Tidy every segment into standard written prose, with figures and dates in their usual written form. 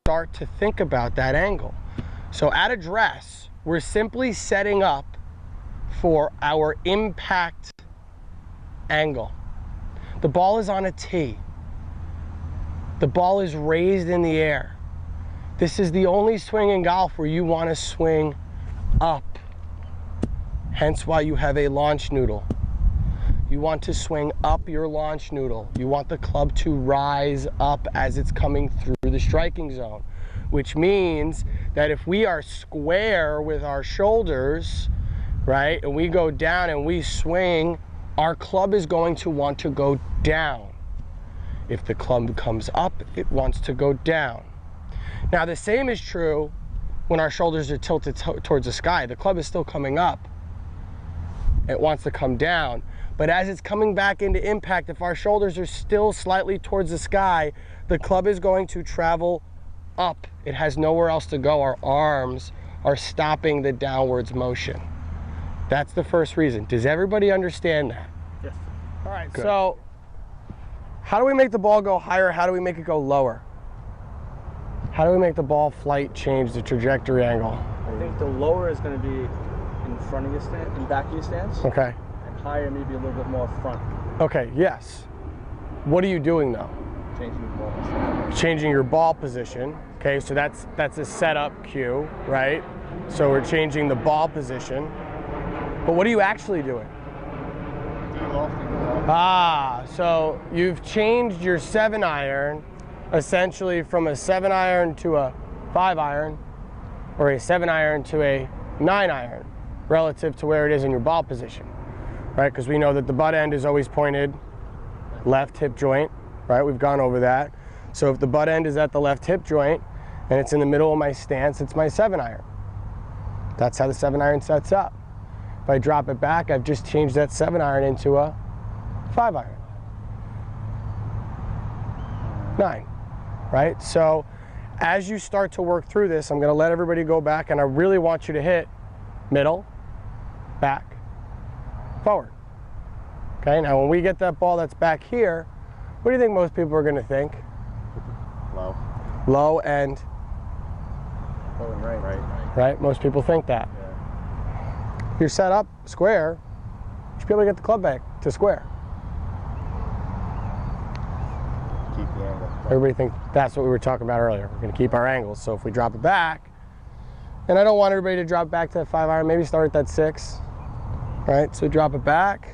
start to think about that angle. So at address, we're simply setting up for our impact angle. The ball is on a tee. The ball is raised in the air. This is the only swing in golf where you want to swing up. Hence why you have a launch noodle. You want to swing up your launch noodle. You want the club to rise up as it's coming through the striking zone, which means that if we are square with our shoulders, right, and we go down and we swing, our club is going to want to go down. If the club comes up, it wants to go down. Now the same is true when our shoulders are tilted towards the sky. The club is still coming up. It wants to come down. But as it's coming back into impact, if our shoulders are still slightly towards the sky, the club is going to travel up. It has nowhere else to go. Our arms are stopping the downwards motion. That's the first reason. Does everybody understand that? Yes. All right, good. So how do we make the ball go higher? How do we make it go lower? How do we make the ball flight change the trajectory angle? I think the lower is going to be in front of your stance, in back of your stance. Okay. And higher, maybe a little bit more front. Okay, yes. What are you doing though? Changing the ball. Changing your ball position. Okay, so that's a setup cue, right? So we're changing the ball position. But what are you actually doing? Ah, so you've changed your 7-iron essentially from a 7-iron to a 5-iron, or a 7-iron to a 9-iron relative to where it is in your ball position, right? Because we know that the butt end is always pointed left hip joint, right? We've gone over that. So if the butt end is at the left hip joint and it's in the middle of my stance, it's my 7-iron. That's how the 7-iron sets up. If I drop it back, I've just changed that 7-iron into a 5-iron. 9, right? So as you start to work through this, I'm going to let everybody go back, and I really want you to hit middle, back, forward. Okay, now when we get that ball that's back here, what do you think most people are going to think? Low. Low and Oh, and right. Right? Most people think that. Yeah. If you're set up square, you should be able to get the club back to square. Keep the angle. Everybody think that's what we were talking about earlier. We're going to keep our angles. So if we drop it back, and I don't want everybody to drop back to that 5-iron, maybe start at that 6. Right? So drop it back.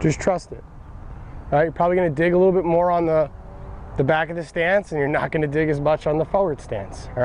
Just trust it. All right? You're probably going to dig a little bit more on the back of the stance, and you're not going to dig as much on the forward stance. All right?